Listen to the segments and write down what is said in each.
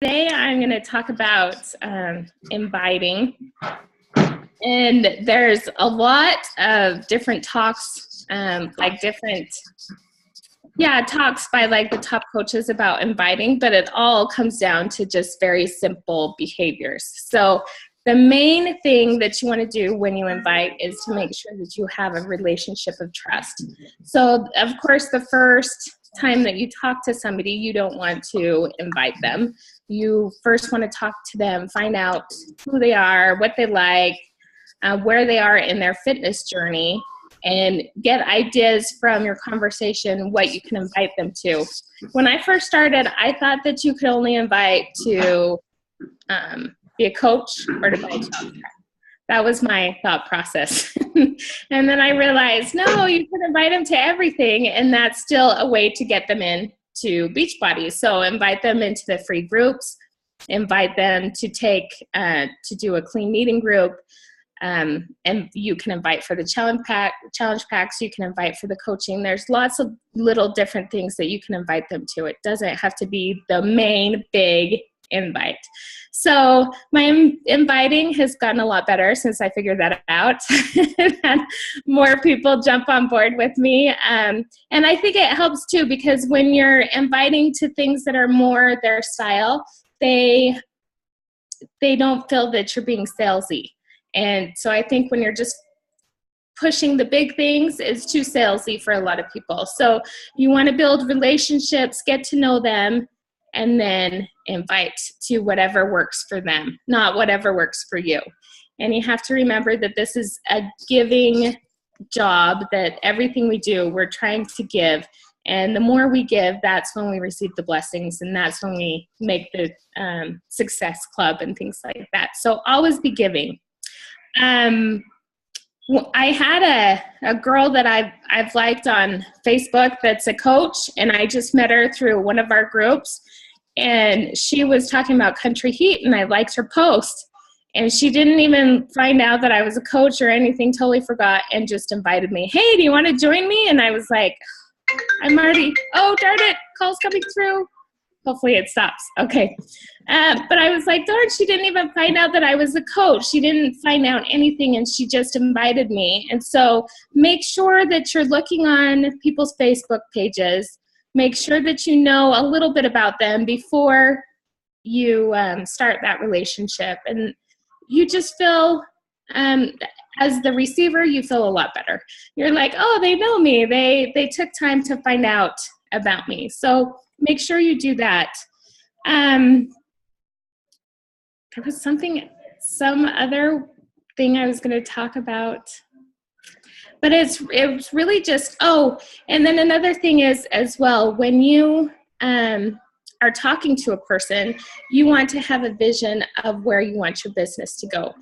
Today I'm going to talk about inviting, and there's a lot of different talks, talks by like the top coaches about inviting, but it all comes down to just very simple behaviors. So the main thing that you want to do when you invite is to make sure that you have a relationship of trust. So of course, the first time that you talk to somebody, you don't want to invite them. You first want to talk to them, find out who they are, what they like, where they are in their fitness journey, and get ideas from your conversation what you can invite them to. When I first started, I thought that you could only invite to be a coach or to buy a child. That was my thought process. And then I realized, no, you can invite them to everything, and that's still a way to get them in to Beachbody. So invite them into the free groups, invite them to do a clean eating group, and you can invite for the challenge packs, you can invite for the coaching. There's lots of little different things that you can invite them to. It doesn't have to be the main big invite. So my inviting has gotten a lot better since I figured that out. And more people jump on board with me. And I think it helps too, because when you're inviting to things that are more their style, they don't feel that you're being salesy. And so I think when you're just pushing the big things, it's too salesy for a lot of people. So you want to build relationships, get to know them, and then invite to whatever works for them, not whatever works for you. And you have to remember that this is a giving job, that everything we do, we're trying to give. And the more we give, that's when we receive the blessings, and that's when we make the success club and things like that. So always be giving. I had a girl that I've liked on Facebook that's a coach, and I just met her through one of our groups, and she was talking about Country Heat, and I liked her post, and she didn't even find out that I was a coach or anything, totally forgot, and just invited me. Hey, do you want to join me? And I was like, oh, darn it, call's coming through. Hopefully it stops. Okay. But I was like, darn, she didn't even find out that I was a coach. She didn't find out anything, and she just invited me. And so make sure that you're looking on people's Facebook pages. Make sure that you know a little bit about them before you start that relationship. And you just feel, as the receiver, you feel a lot better. You're like, oh, they know me. They took time to find out about me. So make sure you do that. There was some other thing I was going to talk about, but it was really just, and then another thing is as well, when you are talking to a person, you want to have a vision of where you want your business to go.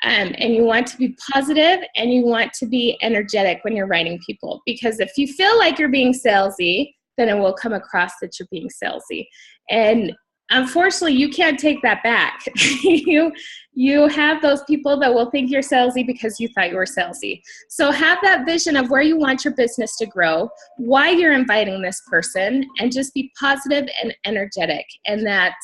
And you want to be positive, and you want to be energetic when you're writing people, because if you feel like you're being salesy, then it will come across that you're being salesy. And unfortunately, you can't take that back. You have those people that will think you're salesy because you thought you were salesy. So have that vision of where you want your business to grow, why you're inviting this person, and just be positive and energetic. And that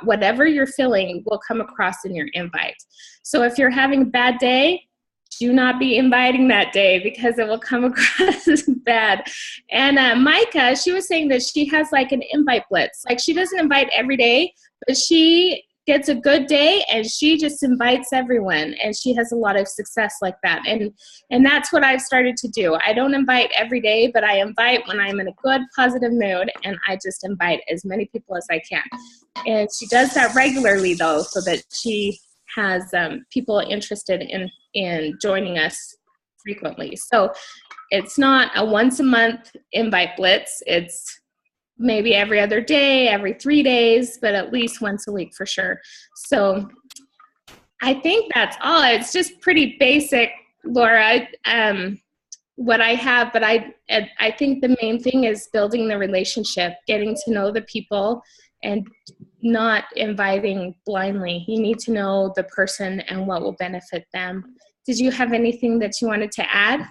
whatever you're feeling will come across in your invite. So if you're having a bad day, do not be inviting that day, because it will come across as bad. And Micah, she was saying that she has like an invite blitz. Like, she doesn't invite every day, but she gets a good day and she just invites everyone, and she has a lot of success like that. And that's what I've started to do. I don't invite every day, but I invite when I'm in a good, positive mood, and I just invite as many people as I can. And she does that regularly, though, so that she has people interested in joining us frequently. So it's not a once a month invite blitz. It's maybe every other day, every 3 days, but at least once a week for sure. So I think that's all. It's just pretty basic, Laura, what I have, but I think the main thing is building the relationship, getting to know the people, and not inviting blindly. You need to know the person and what will benefit them. Did you have anything that you wanted to add?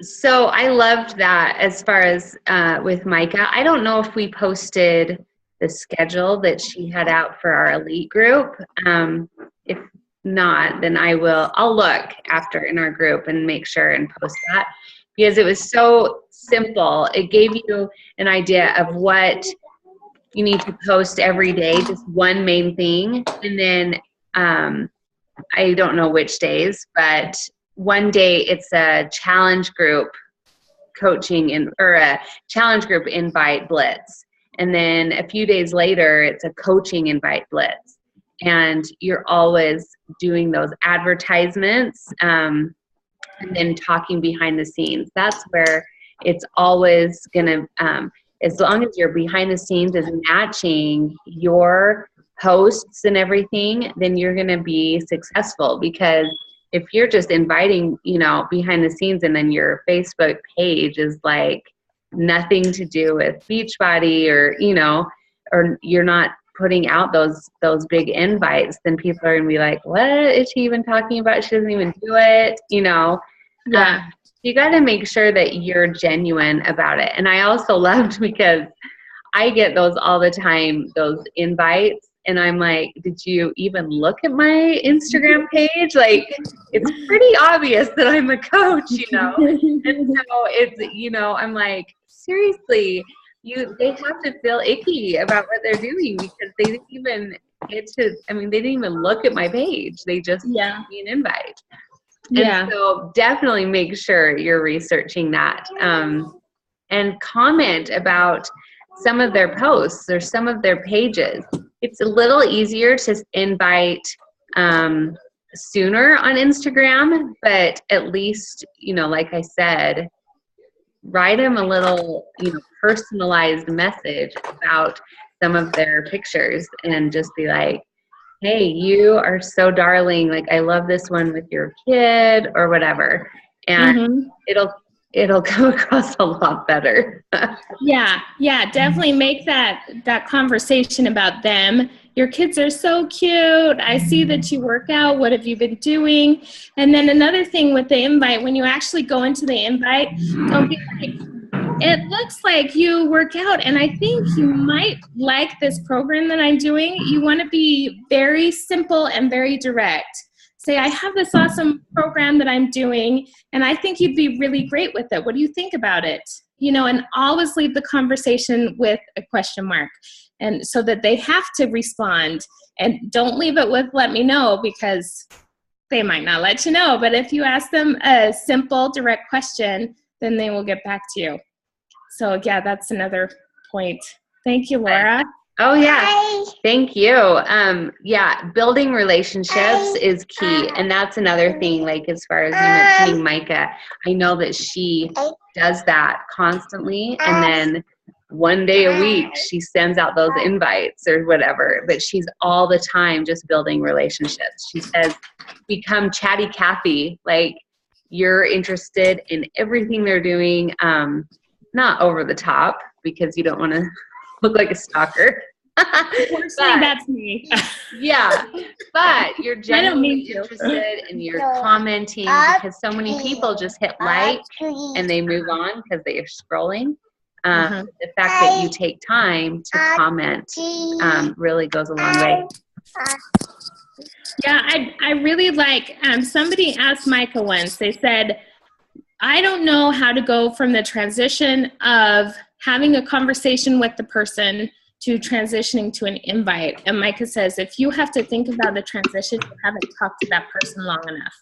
So I loved that as far as with Micah. I don't know if we posted the schedule that she had out for our elite group. If not, then I'll look after in our group and make sure and post that, because it was so simple. It gave you an idea of what you need to post every day, just one main thing. And then I don't know which days, but one day it's a challenge group coaching or a challenge group invite blitz. And then a few days later, it's a coaching invite blitz. And you're always doing those advertisements and then talking behind the scenes. That's where it's always going to, as long as your behind the scenes is matching your posts and everything, then you're going to be successful. Because if you're just inviting, behind the scenes, and then your Facebook page is like nothing to do with Beachbody, or you're not putting out those big invites, then people are gonna be like, what is she even talking about? She doesn't even do it, Yeah. You got to make sure that you're genuine about it. And I also loved, because I get those all the time, those invites, and I'm like, did you even look at my Instagram page? Like, it's pretty obvious that I'm a coach, And so it's, I'm like, seriously, they have to feel icky about what they're doing, because they didn't even they didn't even look at my page. They just sent me an invite. And so definitely make sure you're researching that. And comment about some of their posts or some of their pages. It's a little easier to invite sooner on Instagram, but at least, like I said, write them a little, personalized message about some of their pictures, and just be like, hey, you are so darling. Like, I love this one with your kid, or whatever. And it'll come across a lot better. Yeah, definitely make that conversation about them. Your kids are so cute. I see that you work out. What have you been doing? And then another thing with the invite, when you actually go into the invite, don't be like, it looks like you work out, and I think you might like this program that I'm doing. You want to be very simple and very direct. Say, I have this awesome program that I'm doing, and I think you'd be really great with it. What do you think about it? And always leave the conversation with a question mark, and so that they have to respond. And don't leave it with let me know, because they might not let you know. But if you ask them a simple, direct question, then they will get back to you. So yeah, that's another point. Thank you, Laura. Oh yeah, thank you. Building relationships is key, and that's another thing. Like, as far as you mentioning Micah, I know that she does that constantly, and then one day a week she sends out those invites or whatever. But she's all the time just building relationships. She says, "Become chatty Cathy." Like, you're interested in everything they're doing. Not over the top, because you don't want to look like a stalker. Unfortunately, that's me. Yeah, but you're genuinely interested, and you're commenting, because so many people just hit like and they move on because they are scrolling. The fact that you take time to comment really goes a long way. Yeah, I really like, somebody asked Micah once, they said, I don't know how to go from the transition of having a conversation with the person to transitioning to an invite. And Micah says, if you have to think about the transition, you haven't talked to that person long enough.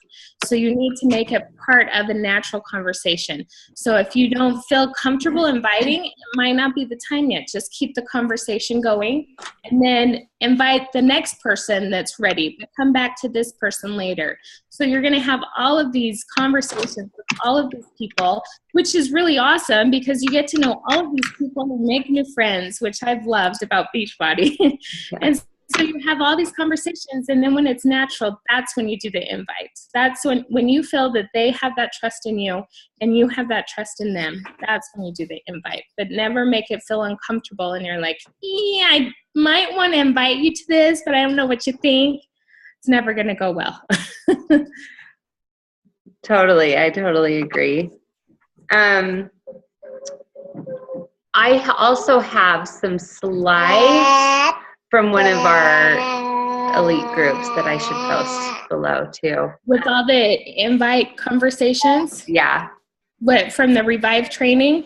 So you need to make it part of a natural conversation. So if you don't feel comfortable inviting, it might not be the time yet. Just keep the conversation going, and then invite the next person that's ready, but come back to this person later. So you're going to have all of these conversations with all of these people, which is really awesome, because you get to know all of these people and make new friends, which I've loved about Beachbody. And so you have all these conversations, and then when it's natural, that's when you do the invite. That's when you feel that they have that trust in you and you have that trust in them, that's when you do the invite. But never make it feel uncomfortable and you're like, yeah, I might want to invite you to this, but I don't know what you think. It's never going to go well. Totally. I totally agree. also have some slides from one of our elite groups that I should post below too. With all the invite conversations? Yeah. What, from the Revive training?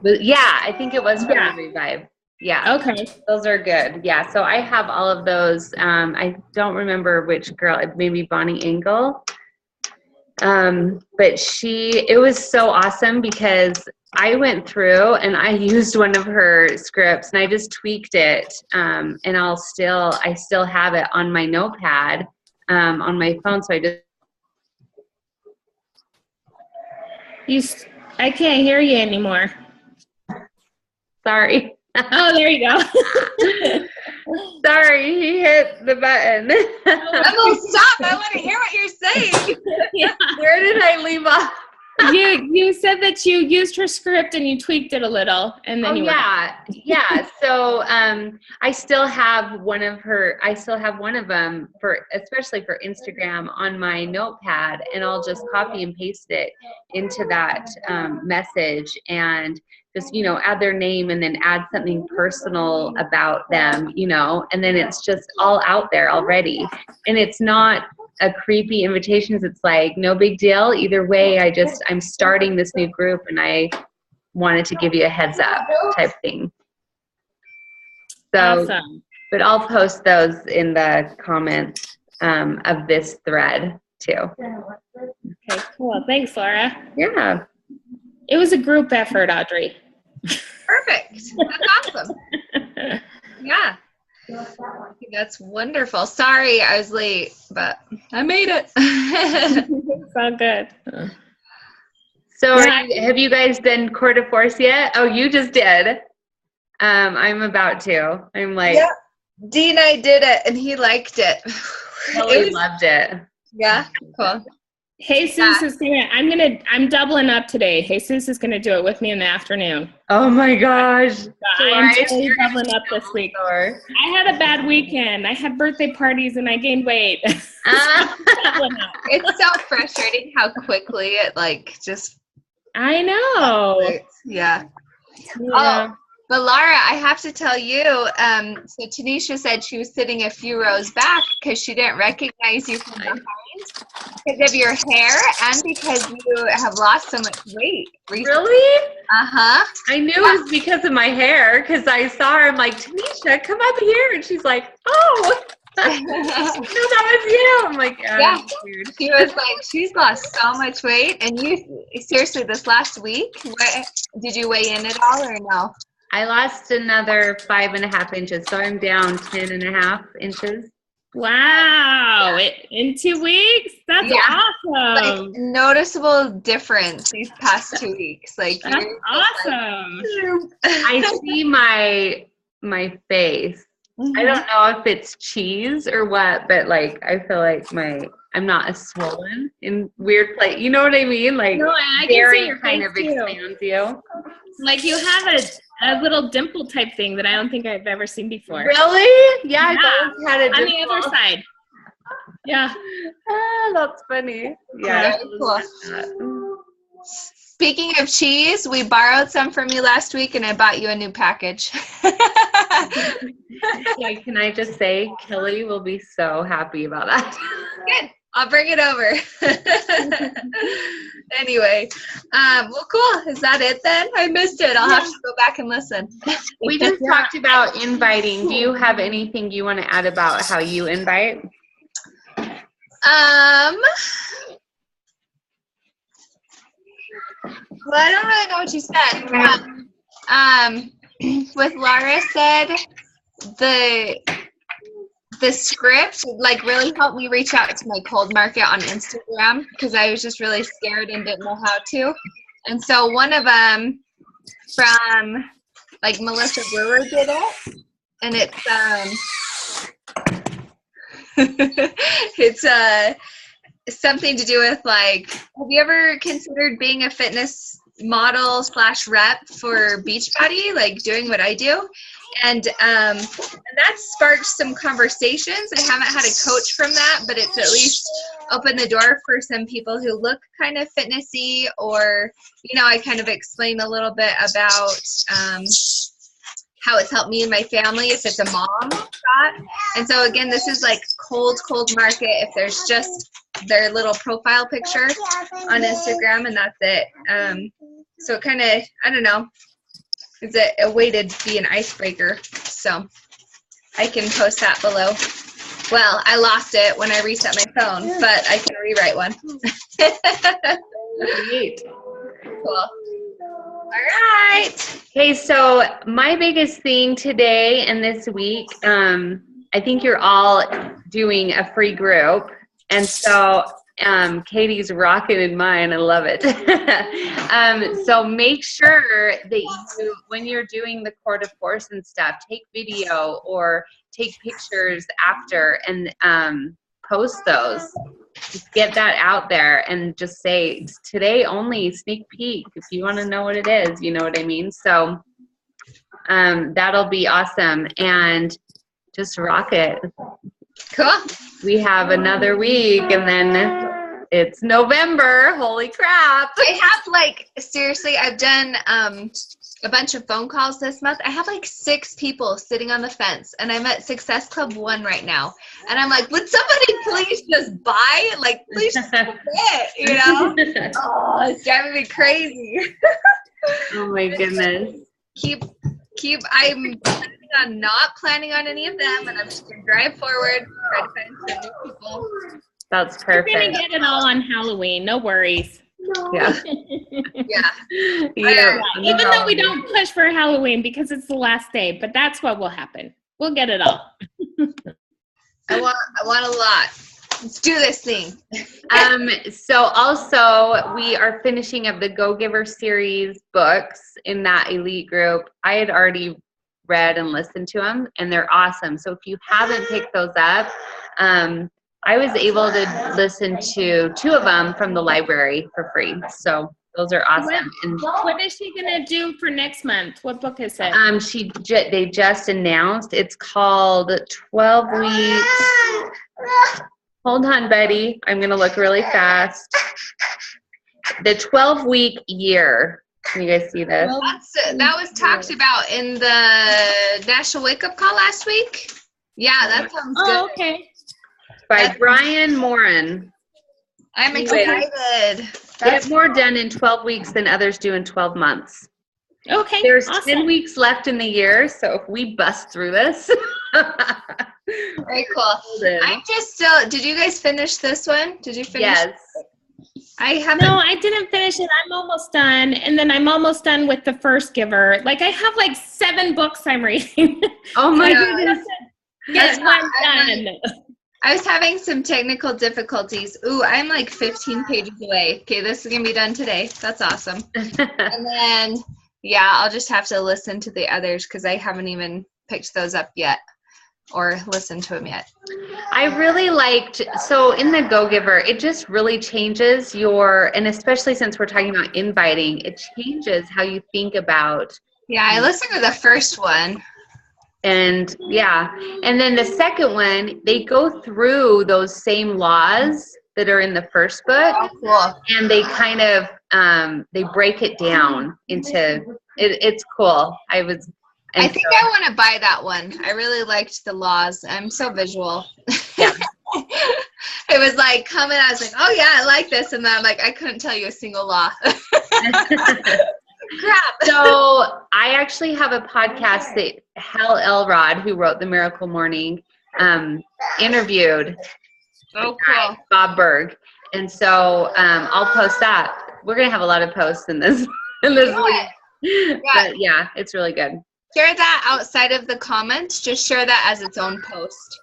But yeah, I think it was from the Revive. Yeah. Okay. Those are good. Yeah. So I have all of those. I don't remember which girl, maybe Bonnie Engel. But it was so awesome because I went through and I used one of her scripts and I just tweaked it. And I still have it on my notepad, on my phone. So I can't hear you anymore. Sorry. Oh, there you go. Sorry, he hit the button. Emil, stop. I want to hear what you're saying. Yeah. Where did I leave off? You said that you used her script and you tweaked it a little, and then yeah. So I still have one of them especially for Instagram on my notepad, and I'll just copy and paste it into that message and just add their name and then add something personal about them, and then it's just all out there already, and it's not a creepy invitations. It's like no big deal either way. I'm starting this new group and I wanted to give you a heads up type thing. So awesome. But I'll post those in the comments of this thread too. Okay, cool. Thanks, Laura. Yeah. It was a group effort, Audrey. Perfect. That's awesome. Yeah. That's wonderful. Sorry I was late, but I made it. It's all good. So have you guys done Cour de Force yet? Oh, you just did. I'm about to. I'm like, yeah. Dean, I did it and he liked it. Totally loved it. Yeah, cool. Jesus is I'm doubling up today. Jesus is gonna do it with me in the afternoon. Oh my gosh. I'm totally doubling up this week. I had a bad weekend. I had birthday parties and I gained weight. It's so frustrating how quickly it just. I know. Yeah. Oh, but Laura, I have to tell you, so Tanisha said she was sitting a few rows back because she didn't recognize you from behind because of your hair and because you have lost so much weight recently. Really? Uh-huh. I knew it was because of my hair because I saw her. I'm like, Tanisha, come up here. And she's like, oh. No, that was you. I'm like, yeah. Weird. She was like, she's lost so much weight. And you, seriously, this last week, did you weigh in at all or no? I lost another 5.5 inches, so I'm down 10.5 inches. Wow. In 2 weeks? That's awesome. Like, noticeable difference these past 2 weeks. Like, that's awesome. I see my face. I don't know if it's cheese or what, but like I feel like I'm not as swollen in weird place. You know what I mean? Like no, I can see your kind of expands you. Like you have a little dimple type thing that I don't think I've ever seen before. Really? Yeah. I've always had a dimple. On the other side. Yeah. That's funny. Yeah. Cool. Speaking of cheese, we borrowed some from you last week and I bought you a new package. Yeah, can I just say, Kelly will be so happy about that. Good. I'll bring it over. Anyway, well, cool. Is that it then? I missed it. I'll have to go back and listen. We just talked about inviting. Do you have anything you want to add about how you invite? Well, I don't really know what you said. What Laura said, the script like really helped me reach out to my cold market on Instagram because I was just really scared and didn't know how to. And so one of them from like Melissa Brewer did it, and it's something to do with like, have you ever considered being a fitness model / rep for Beachbody, like doing what I do? And that sparked some conversations. I haven't had a coach from that, but it's at least opened the door for some people who look kind of fitnessy, or, I kind of explain a little bit about how it's helped me and my family if it's a mom shot. And so again, this is like cold market if there's just their little profile picture on Instagram and that's it. So it kind of, I don't know, it's a way to be an icebreaker. So I can post that below. Well, I lost it when I reset my phone, but I can rewrite one. Great. Cool. All right. Okay, so my biggest thing today and this week, I think you're all doing a free group. And so Katie's rocking in mine. I love it. So make sure that you, when you're doing the core de force and stuff, take video or take pictures after and post those. Just get that out there and just say, today only, sneak peek. If you want to know what it is, you know what I mean? So that'll be awesome. And just rock it. Cool. We have another week and then it's November. Holy crap. I have seriously, I've done a bunch of phone calls this month. I have 6 people sitting on the fence, and I'm at Success Club 1 right now. And I'm like, would somebody please just buy? Please just it, Oh, it's driving me crazy. Oh my goodness. I'm not planning on any of them, and I'm just going to drive forward, try to find some new people. That's perfect. We're going to get it all on Halloween. No worries. Yeah. Yeah. Even though we don't push for Halloween because it's the last day, but that's what will happen. We'll get it all. I want a lot. Let's do this thing. So also we are finishing up the Go Giver series books in that elite group. I had already read and listened to them, and they're awesome. So if you haven't picked those up, I was able to listen to 2 of them from the library for free. So those are awesome. What is she going to do for next month? What book is it? They just announced it's called 12 Weeks. Hold on, Betty. I'm going to look really fast. The 12-week year. Can you guys see this? That was talked about in the National Wake Up Call last week. Yeah, that sounds good. Oh, okay. By Brian Moran. I'm excited. Get more done in 12 weeks than others do in 12 months. Okay. There's awesome. 10 weeks left in the year, so if we bust through this. Very cool. I'm just still, did you guys finish this one? Did you finish? Yes. I haven't. No, I didn't finish it. I'm almost done. And then I'm almost done with The First Giver. I have 7 books I'm reading. Oh my goodness. Get one done. I was having some technical difficulties. Ooh, I'm 15 pages away. Okay, this is going to be done today. That's awesome. And then, I'll just have to listen to the others because I haven't even picked those up yet or listened to them yet. I really liked, so in the Go Giver, it just really changes and especially since we're talking about inviting, it changes how you think about. Yeah, I listened to the first one. And and then the second one, they go through those same laws that are in the first book. Oh, cool. And they kind of, they break it down into, it's cool. I think I want to buy that one. I really liked the laws. I'm so visual. Yeah. It was coming, I was like, oh yeah, I like this. And then I'm I couldn't tell you a single law. Crap. So I actually have a podcast that Hal Elrod, who wrote The Miracle Morning, interviewed Bob Berg. And so I'll post that. We're going to have a lot of posts in this week. Yeah. But it's really good. Share that outside of the comments. Just share that as its own post.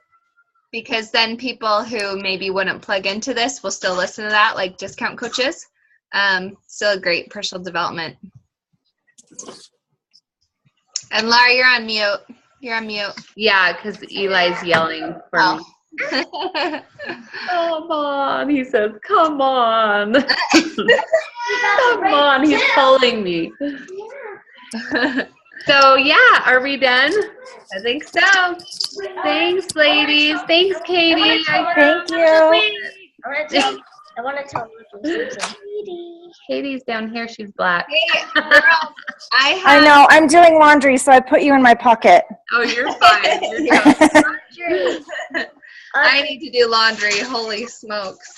Because then people who maybe wouldn't plug into this will still listen to that, like discount coaches. Still a great personal development. And Laura, you're on mute. You're on mute. Yeah, because Eli's yelling for me. Come on, he says, come on. Come on, he's pulling me. So yeah, are we done? I think so. Thanks, ladies. Thanks, Katie. Thank you. I want to tell you something. Katie's down here. She's black. Hey, girls, I know. I'm doing laundry, so I put you in my pocket. Oh, you're fine. You're fine. I need to do laundry. Holy smokes.